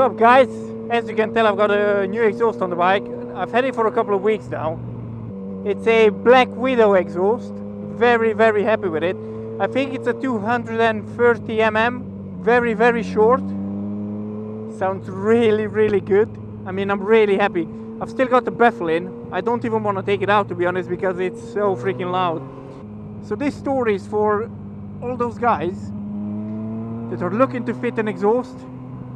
up, guys? As you can tell, I've got a new exhaust on the bike. I've had it for a couple of weeks now. It's a Black Widow exhaust. Very, very happy with it. I think it's a 230 mm. Very, very short. Sounds really, really good. I mean, I'm really happy. I've still got the baffle in. I don't even want to take it out, to be honest, because it's so freaking loud. So this story is for all those guys that are looking to fit an exhaust,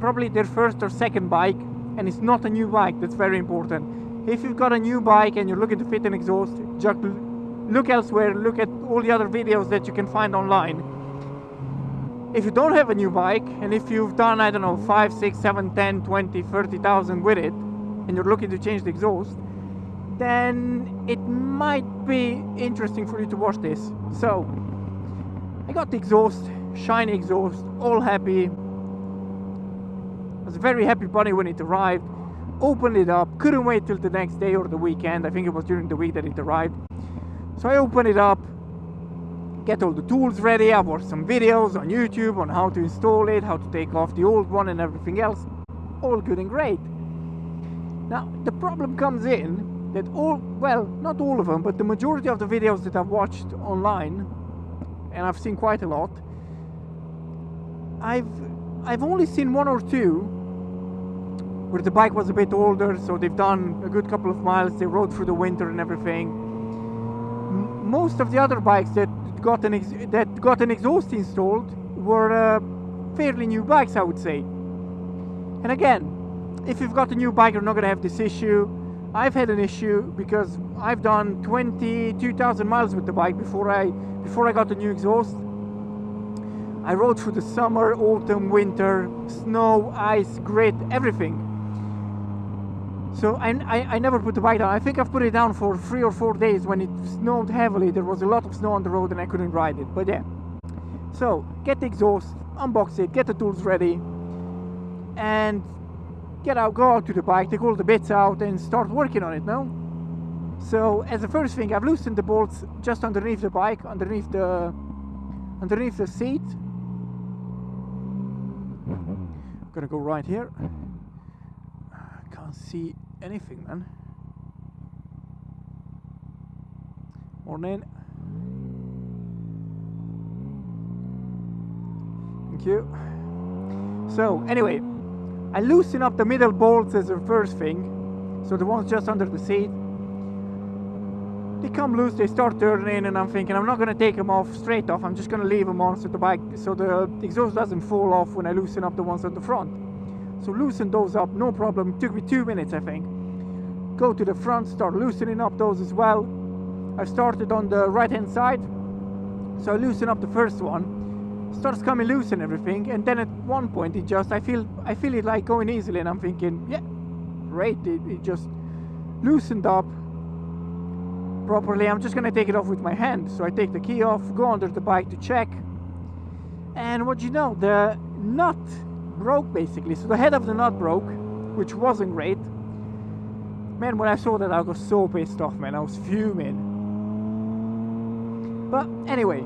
probably their first or second bike, and it's not a new bike. That's very important. If you've got a new bike and you're looking to fit an exhaust, just look elsewhere. Look at all the other videos that you can find online. If you don't have a new bike, and if you've done, I don't know, 5, 6, 7, 10, 20, 30,000 with it, and you're looking to change the exhaust, then it might be interesting for you to watch this. So I got the exhaust, shiny exhaust, all happy. I was a very happy bunny when it arrived. Opened it up, couldn't wait till the next day or the weekend. I think it was during the week that it arrived. So I opened it up, get all the tools ready. I watched some videos on YouTube on how to install it, how to take off the old one and everything else. All good and great. Now the problem comes in that not all of them, but the majority of the videos that I've watched online, and I've seen quite a lot, I've only seen one or two where the bike was a bit older, so they've done a good couple of miles, they rode through the winter and everything. Most of the other bikes that got an exhaust installed were fairly new bikes, I would say. And again, if you've got a new bike, you're not going to have this issue. I've had an issue because I've done 22,000 miles with the bike before I got the new exhaust. I rode through the summer, autumn, winter, snow, ice, grit, everything. So I never put the bike down. I think I've put it down for 3 or 4 days when it snowed heavily. There was a lot of snow on the road and I couldn't ride it. But yeah. So get the exhaust, unbox it, get the tools ready, and go out to the bike, take all the bits out and start working on it now. So as the first thing, I've loosened the bolts just underneath the bike, underneath the seat. I'm gonna go right here. Can't see anything, man. Morning. Thank you. So anyway, I loosen up the middle bolts as the first thing, so the ones just under the seat. They come loose, they start turning, and I'm thinking I'm not going to take them off straight off. I'm just going to leave them on so the exhaust doesn't fall off when I loosen up the ones on the front. So loosen those up, no problem. It took me 2 minutes, I think. Go to the front, start loosening up those as well. I started on the right hand side, so I loosen up the first one. Starts coming loose and everything, and then at one point I feel it like going easily, and I'm thinking, yeah, great, it just loosened up properly. I'm just gonna take it off with my hand. So I take the key off, go under the bike to check, and what you know, the nut broke basically. So the head of the nut broke, which wasn't great. Man, when I saw that I got so pissed off, man. I was fuming. But anyway,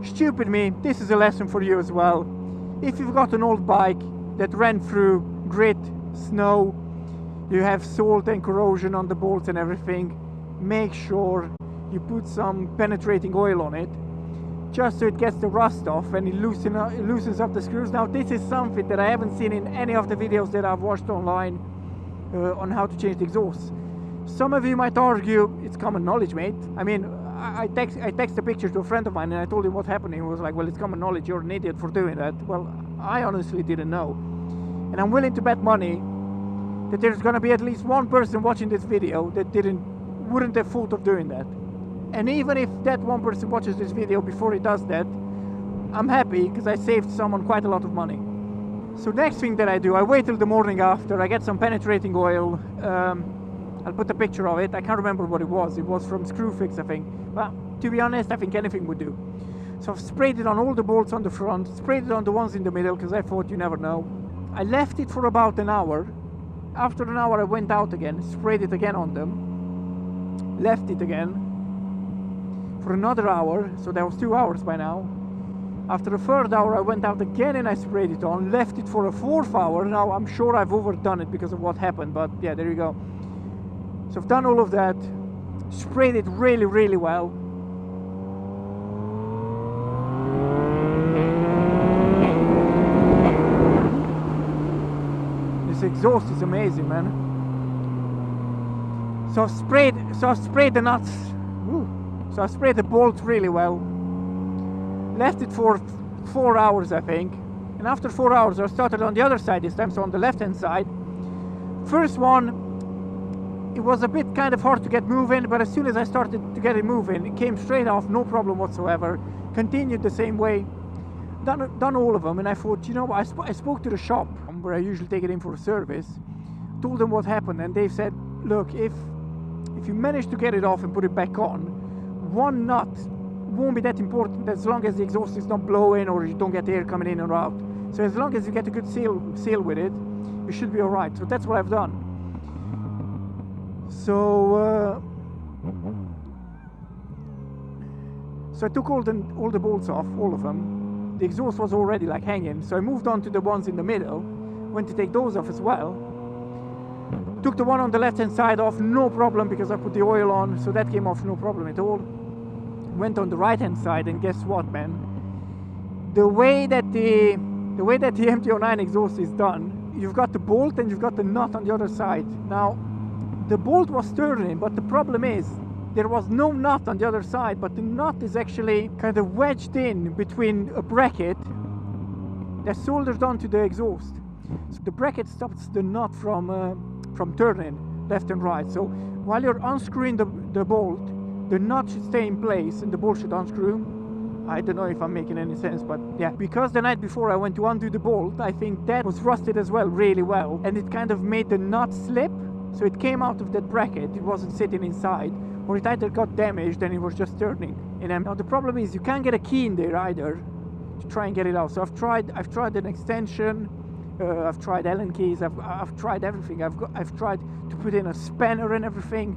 stupid me, this is a lesson for you as well. If you've got an old bike that ran through grit, snow, you have salt and corrosion on the bolts and everything, make sure you put some penetrating oil on it, just so it gets the rust off and it loosens up the screws. Now this is something that I haven't seen in any of the videos that I've watched online on how to change the exhaust. Some of you might argue it's common knowledge, mate. I mean, I text a picture to a friend of mine and I told him what happened. He was like, well, it's common knowledge, you're an idiot for doing that. Well, I honestly didn't know. And I'm willing to bet money that there's gonna be at least one person watching this video that wouldn't have thought of doing that. And even if that one person watches this video before he does that, I'm happy because I saved someone quite a lot of money. So next thing that I do, I wait till the morning after, I get some penetrating oil. I'll put a picture of it. I can't remember what it was. It was from Screwfix, I think. But to be honest, I think anything would do. So I've sprayed it on all the bolts on the front, sprayed it on the ones in the middle, because I thought you never know. I left it for about an hour. After an hour I went out again, sprayed it again on them, left it again for another hour, so that was 2 hours by now. After the third hour I went out again and I sprayed it on, left it for a fourth hour. Now I'm sure I've overdone it because of what happened, but yeah, there you go. So I've done all of that, sprayed it really, really well. This exhaust is amazing, man. So I've sprayed the nuts. Ooh. So I sprayed the bolts really well. Left it for 4 hours, I think. And after 4 hours, I started on the other side this time, so on the left-hand side. First one, it was a bit kind of hard to get moving, but as soon as I started to get it moving, it came straight off, no problem whatsoever. Continued the same way. Done all of them, and I thought, you know what, I spoke to the shop where I usually take it in for a service, told them what happened, and they said, look, if you manage to get it off and put it back on, one nut won't be that important as long as the exhaust is not blowing or you don't get air coming in or out. So as long as you get a good seal with it, you should be alright. So that's what I've done. So I took all the bolts off, all of them. The exhaust was already like hanging, so I moved on to the ones in the middle, went to take those off as well. Took the one on the left hand side off, no problem, because I put the oil on, so that came off no problem at all. Went on the right hand side, and guess what, man? The way that the MT-09 exhaust is done, you've got the bolt and you've got the nut on the other side. Now, the bolt was turning, but the problem is there was no nut on the other side, but the nut is actually kind of wedged in between a bracket that's soldered onto the exhaust. So the bracket stops the nut from turning left and right. So while you're unscrewing the bolt, the nut should stay in place and the bolt should unscrew. I don't know if I'm making any sense, but yeah. Because the night before I went to undo the bolt, I think that was rusted as well, really well. And it kind of made the nut slip. So it came out of that bracket, it wasn't sitting inside. Or it either got damaged and it was just turning. And now the problem is you can't get a key in there either to try and get it out. So I've tried an extension, I've tried Allen keys, I've tried everything. I've tried to put in a spanner and everything.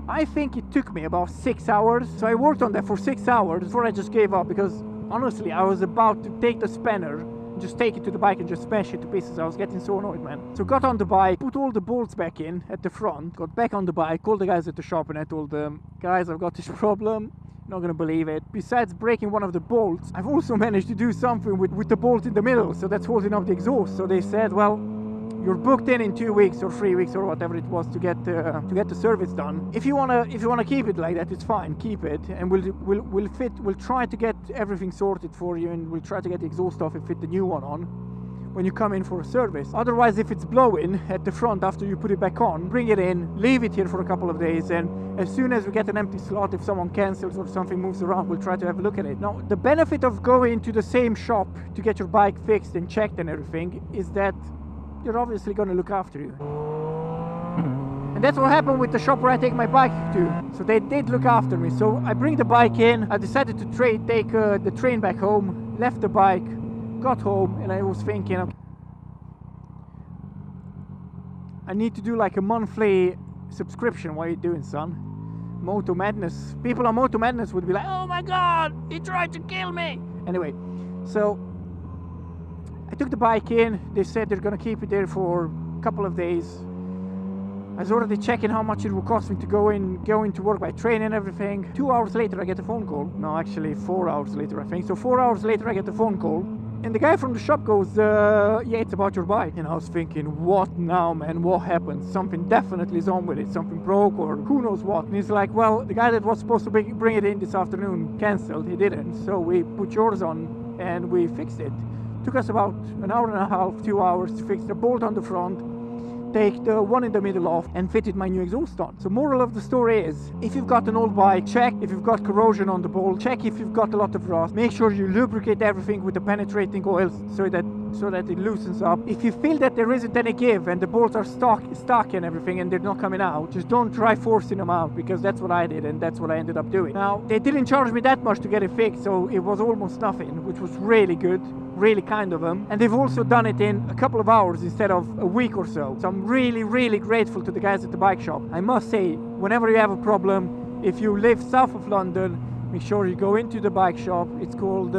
I think it took me about 6 hours. So I worked on that for 6 hours before I just gave up, because honestly I was about to take the spanner, just take it to the bike and just smash it to pieces. I was getting so annoyed, man. So got on the bike, put all the bolts back in at the front, got back on the bike, called the guys at the shop, and I told them, guys, I've got this problem. Not gonna believe it. Besides breaking one of the bolts, I've also managed to do something with the bolt in the middle, so that's holding up the exhaust. So they said, well, you're booked in 2 weeks or 3 weeks or whatever it was to get the service done. If you wanna keep it like that, it's fine. Keep it, and we'll try to get everything sorted for you, and we'll try to get the exhaust off and fit the new one on when you come in for a service. Otherwise, if it's blowing at the front after you put it back on, bring it in, leave it here for a couple of days, and as soon as we get an empty slot, if someone cancels or something moves around, we'll try to have a look at it. Now, the benefit of going to the same shop to get your bike fixed and checked and everything is that they're obviously going to look after you. And that's what happened with the shop where I take my bike to. So they did look after me. So I bring the bike in, I decided to take the train back home, left the bike, got home, and I was thinking, okay, I need to do like a monthly subscription. What are you doing, son? Moto Madness. People on Moto Madness would be like, oh my god, he tried to kill me. Anyway, so I took the bike in. They said they're gonna keep it there for a couple of days. I was already checking how much it would cost me to go into work by train and everything. 2 hours later I get a phone call. No, actually 4 hours later, I think. So 4 hours later I get a phone call, and the guy from the shop goes, yeah, it's about your bike. And I was thinking, what now, man? What happened? Something definitely is on with it. Something broke or who knows what. And he's like, well, the guy that was supposed to bring it in this afternoon cancelled. He didn't. So we put yours on and we fixed it. Took us about an hour and a half, 2 hours to fix the bolt on the front, take the one in the middle off, and fitted my new exhaust on. So moral of the story is, if you've got an old bike, check if you've got corrosion on the bolt, check if you've got a lot of rust, make sure you lubricate everything with the penetrating oils so that it loosens up. If you feel that there isn't any give and the bolts are stuck and everything and they're not coming out, just don't try forcing them out, because that's what I did and that's what I ended up doing. Now, they didn't charge me that much to get it fixed, so it was almost nothing, which was really good. Really kind of them, and they've also done it in a couple of hours instead of a week or so. So I'm really grateful to the guys at the bike shop. I must say, whenever you have a problem, if you live south of London, make sure you go into the bike shop. It's called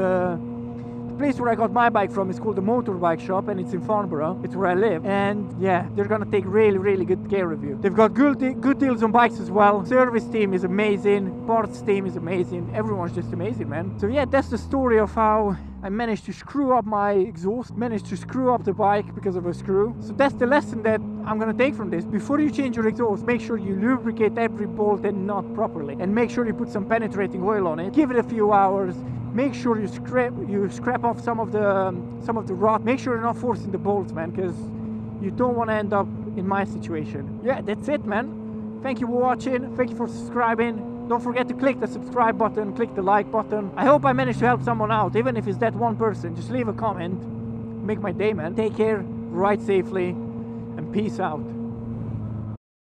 place where I got my bike from is called the Motorbike Shop, and it's in Farnborough. It's where I live, and yeah, they're gonna take really good care of you. They've got good deals on bikes as well. Service team is amazing, parts team is amazing, everyone's just amazing, man. So yeah, that's the story of how I managed to screw up my exhaust, managed to screw up the bike because of a screw. So that's the lesson that I'm gonna take from this. Before you change your exhaust, make sure you lubricate every bolt and nut properly, and make sure you put some penetrating oil on it. Give it a few hours. Make sure you scrap off some of the rot. Make sure you're not forcing the bolts, man, because you don't want to end up in my situation. Yeah, that's it, man. Thank you for watching. Thank you for subscribing. Don't forget to click the subscribe button, click the like button. I hope I managed to help someone out, even if it's that one person. Just leave a comment. Make my day, man. Take care, ride safely, and peace out.